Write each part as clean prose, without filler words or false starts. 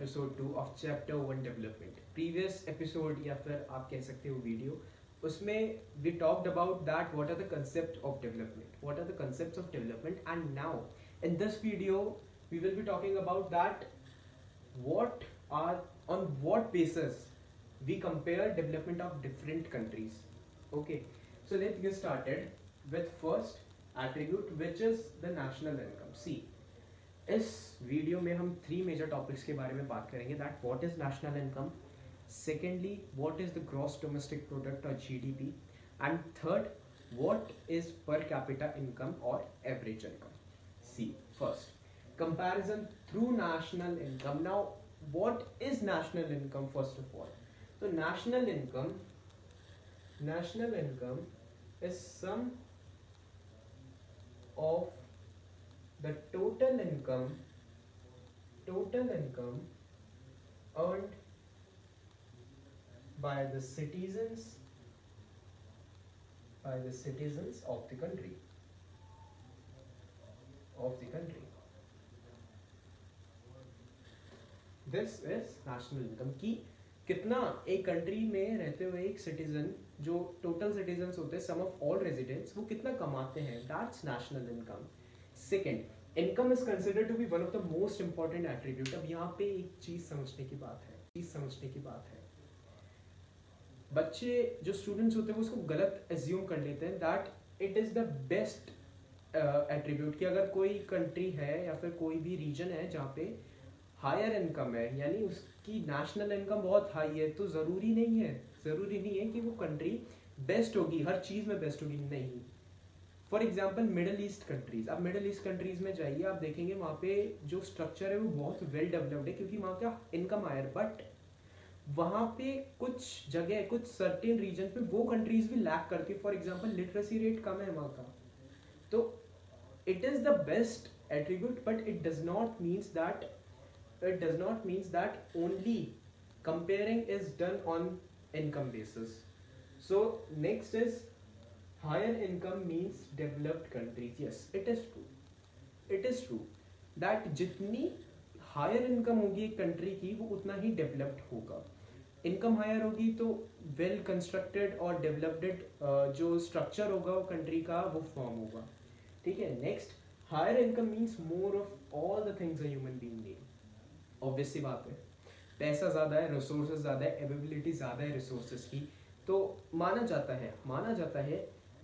Episode 2 of chapter 1 development. Previous episode या फिर आप कह सकते हो वीडियो, उसमें we talked about that what are the concept of development, what are the concepts of development, and now in this video we will be talking about that what are on what basis we compare development of different countries. Okay, so let's get started with first attribute, which is the national income. See, इस video में हम three major topics के बारे में बात करेंगे, that what is national income, secondly what is the gross domestic product और GDP, and third what is per capita income और average income. See first, comparison through national income. Now, what is national income first of all? So national income is sum of the total income earned by the citizens of the country. This is national income की कितना एक country में रहते हुए एक citizen, जो total citizen होते हैं, सम ऑफ ऑल रेजिडेंट्स, वो कितना कमाते हैं, that's national income. Second, income is considered to be one of the most important attribute. अब यहाँ पे एक चीज समझने की बात है. बच्चे जो स्टूडेंट्स होते हैं वो उसको गलत एज्यूम कर लेते हैं that it is the best attribute, कि अगर कोई कंट्री है या फिर कोई भी रीजन है जहाँ पे हायर इनकम है, यानी उसकी नेशनल इनकम बहुत हाई है, तो ज़रूरी नहीं है कि वो कंट्री बेस्ट होगी, हर चीज़ में बेस्ट होगी. नहीं. For example middle east countries, आप मिडल ईस्ट कंट्रीज में जाइए, आप देखेंगे वहाँ पे जो स्ट्रक्चर है वो बहुत वेल डेवलप्ड है, क्योंकि वहाँ का इनकम हायर. बट वहाँ पे कुछ जगह, कुछ सर्टेन रीजन पे वो कंट्रीज भी लैक करती है. फॉर एग्जाम्पल लिटरेसी रेट कम है वहाँ का, तो it is the best attribute, but it does not means that only comparing is done on income basis. So next is higher income means developed countries. Yes, it is true that जितनी higher income होगी एक country की, वो उतना ही developed होगा. Income higher होगी तो वेल कंस्ट्रक्टेड और डेवलप्ड जो स्ट्रक्चर होगा वो कंट्री का, वो फॉर्म होगा. ठीक है. Next, higher income means more of all the things a human being need. Obvious सी बात है, पैसा ज़्यादा है, रिसोर्सेज ज़्यादा है, अवेलेबिलिटी ज़्यादा है रिसोर्सेज की, तो माना जाता है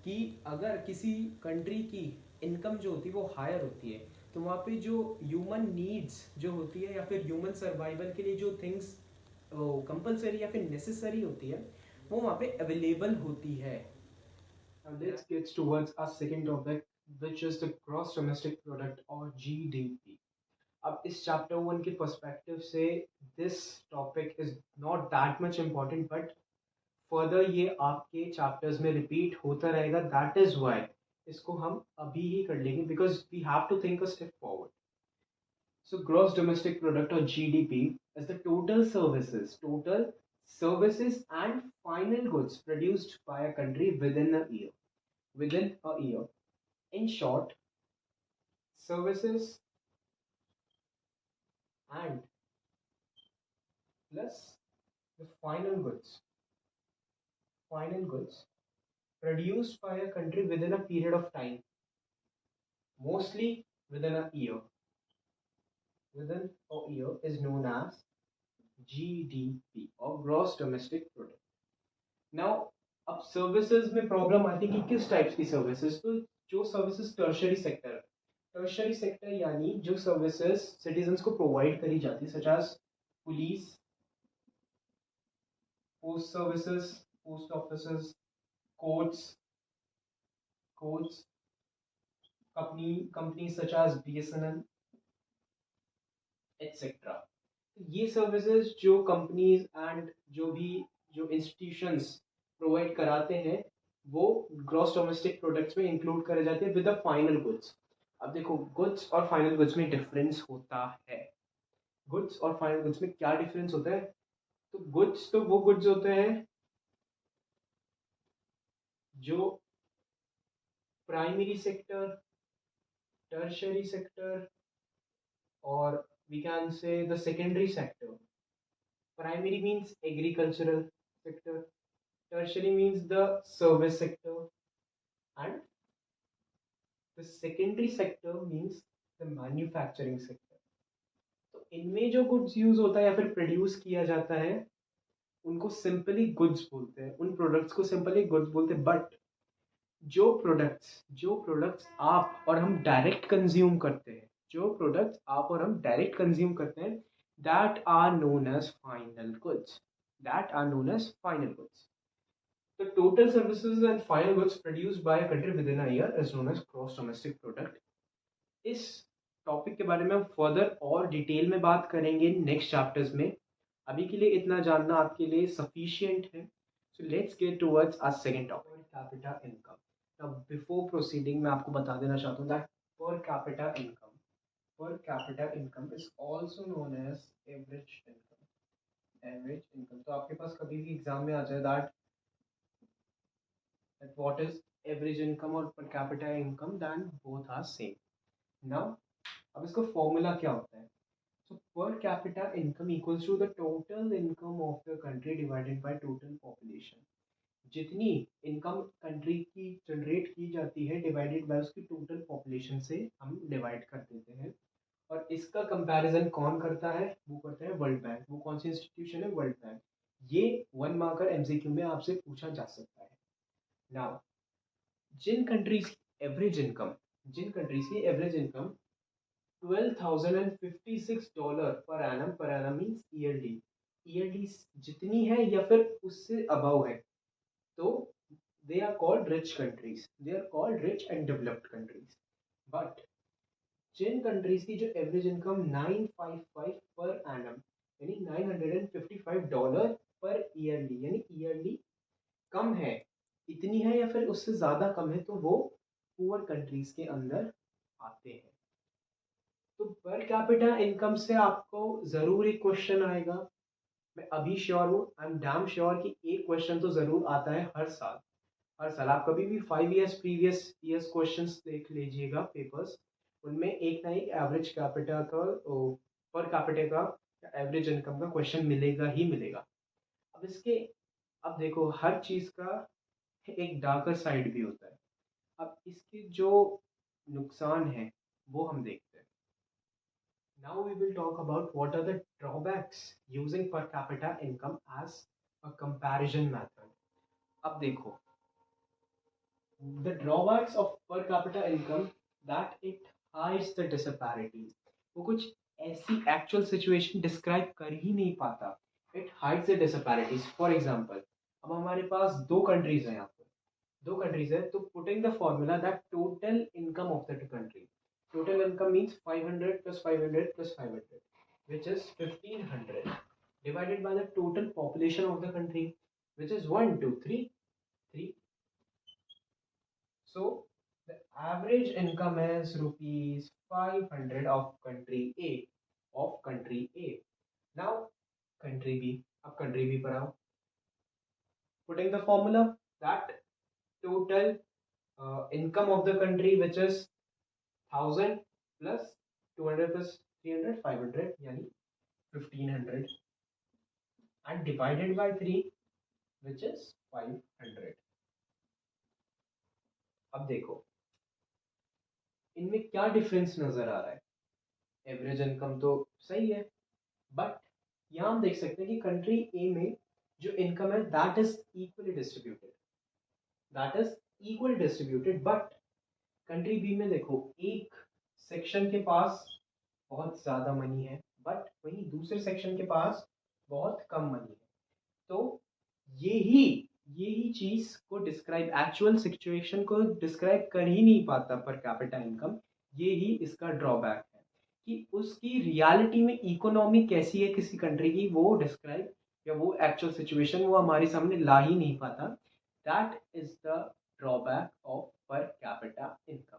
कि अगर किसी कंट्री की इनकम जो होती है वो हायर होती है, तो वहाँ पे जो ह्यूमन नीड्स जो होती है या फिर ह्यूमन सर्वाइवल के लिए जो थिंग्स कंपलसरी या फिर नेसेसरी होती है, वो वहाँ पे अवेलेबल होती है. Now let's get towards our second topic, which is the gross domestic product or GDP. अब इस चैप्टर 1 के पर्सपेक्टिव से this topic is not that much important, but further ये आपके चैप्टर्स में रिपीट होता रहेगा. दैट इज वाई इसको हम अभी ही कर लेंगे, because we have to think a step forward. So gross domestic product or GDP is the total services and final goods produced by a country within a year. In short, services and plus the final goods produced by a country within a period of time, mostly within a year. Within a year is known as GDP or gross domestic product. Now, अब services में problem आती है कि किस types की services. तो जो services tertiary sector यानी जो सर्विसेज सिटीजन्स को प्रोवाइड करी जाती है, such as police, post services, post offices, courts, company such as BSNL etcetera. ये सर्विसेज जो कंपनीज एंड जो इंस्टीट्यूशंस प्रोवाइड कराते हैं, वो ग्रॉस डोमेस्टिक प्रोडक्ट्स में इंक्लूड करे जाते हैं विद द फाइनल गुड्स. अब देखो, गुड्स और फाइनल गुड्स में डिफरेंस होता है. गुड्स और फाइनल गुड्स में क्या डिफरेंस होता है? तो गुड्स तो वो गुड्स होते हैं जो प्राइमरी सेक्टर, टर्शरी सेक्टर और we can say the secondary sector. Primary means agricultural sector, tertiary means the service sector, and the secondary sector means the manufacturing sector. तो इनमें जो गुड्स यूज होता है या फिर प्रोड्यूस किया जाता है उनको सिंपली गुड्स बोलते हैं, उन प्रोडक्ट्स को सिंपली गुड्स बोलते हैं. बट जो प्रोडक्ट्स आप और हम डायरेक्ट कंज्यूम करते हैं, जो प्रोडक्ट्स आप और हम डायरेक्ट कंज्यूम करते हैं, that are known as final goods. That are known as final goods. The total services and final goods produced by a country within a year is known as gross domestic product. इस topic के बारे में हम further और detail में बात करेंगे next chapters में. अभी के लिए इतना जानना आपके लिए सफिशिएंट है. So let's get towards our second topic, capita income. Now before proceeding मैं आपको बता देना चाहता हूँ that per capita income is also known as average income. Average income तो आपके पास कभी भी एग्जाम में आ जाए that what is average income और per capita income, then both are same. Now अब इसका फॉर्मूला क्या होता है? So per capita income equals to the total income of the country divided by total population. जितनी इनकम कंट्री की generate की जाती है डिवाइडेड बाय उसकी टोटल पॉपुलेशन से हम डिवाइड कर देते हैं. और इसका कंपैरिजन कौन करता है? वो करता है वर्ल्ड बैंक. वो कौन सी इंस्टीट्यूशन है? World bank. ये 1 मार्कर एमसीक्यू में आपसे पूछा जा सकता है. नाउ जिन कंट्रीज की average income $12,056 per annum means yearly जितनी है या फिर उससे अबव है, तो they are called rich countries, they are called rich and developed countries. But जिन कंट्रीज की जो एवरेज इनकम 955 पर एनम यानी $955 पर ईयरली यानी ईयरली कम है, इतनी है या फिर उससे ज़्यादा कम है, तो वो पुअर कंट्रीज के अंदर आते हैं. तो पर कैपिटा इनकम से आपको ज़रूर एक क्वेश्चन आएगा. मैं अभी श्योर हूँ, आई एम डैम श्योर कि एक क्वेश्चन तो ज़रूर आता है हर साल. आप कभी भी 5 ईयर्स प्रीवियस ईयर्स क्वेश्चंस देख लीजिएगा पेपर्स, उनमें एक ना एक एवरेज कैपिटा का पर कैपिटा का एवरेज इनकम का क्वेश्चन मिलेगा ही मिलेगा. अब देखो हर चीज़ का एक डार्कर साइड भी होता है. अब इसके जो नुकसान है वो हम देखते हैं. Now we will talk about what are the drawbacks using per capita income as a comparison method. अब देखो the drawbacks of per capita income that it hides the disparities. वो कुछ ऐसी actual situation describe कर ही नहीं पाता. It hides the disparities. For example, अब हमारे पास दो countries हैं यहाँ पर, दो कंट्रीज है, तो putting the formula that total income of the country, total income means 500 plus 500 plus 500 which is 1500 divided by the total population of the country which is 1 2 3 3. So the average income is rupees 500 of country A. Now country B, अब country B पर आओ. Putting the formula that total income of the country which is 1000 plus 200 plus 300 500 यानी 1500 and divided by 3 which is 500. अब देखो इनमें क्या difference नजर आ रहा है. एवरेज इनकम तो सही है, बट यहाँ हम देख सकते हैं कि कंट्री ए में जो इनकम है that is equally distributed, but country B में देखो एक सेक्शन के पास बहुत ज़्यादा मनी है बट वहीं दूसरे सेक्शन के पास बहुत कम मनी है. तो यही चीज़ को डिस्क्राइब, एक्चुअल सिचुएशन को डिस्क्राइब कर ही नहीं पाता पर कैपिटा इनकम. यही इसका ड्रॉबैक है कि उसकी रियलिटी में इकोनॉमी कैसी है किसी कंट्री की, वो डिस्क्राइब या वो एक्चुअल सिचुएशन वो हमारे सामने ला ही नहीं पाता. That is the drawback of पर कैपिटा इनकम.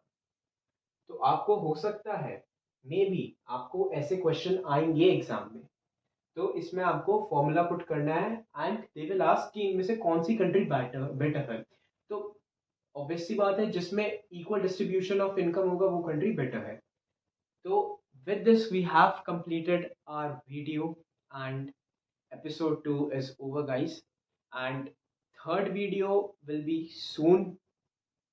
तो आपको हो सकता है मे बी आपको ऐसे क्वेश्चन आएंगे एग्जाम में, तो इसमें आपको फॉर्मूला पुट करना है एंड दे विल आस्क कि इनमें से कौन सी कंट्री बेटर है. तो ऑब्वियस सी बात है जिसमें इक्वल डिस्ट्रीब्यूशन ऑफ इनकम होगा वो कंट्री बेटर है. तो With this, we have completed our video, and episode 2 is over, guys. And third video will be soon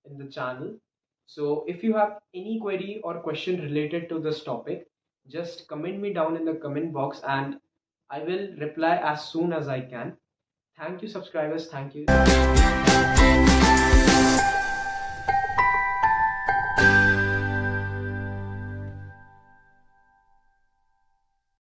in the channel. So if you have any query or question related to this topic, just comment me down in the comment box and I will reply as soon as I can. Thank you, subscribers. Thank you.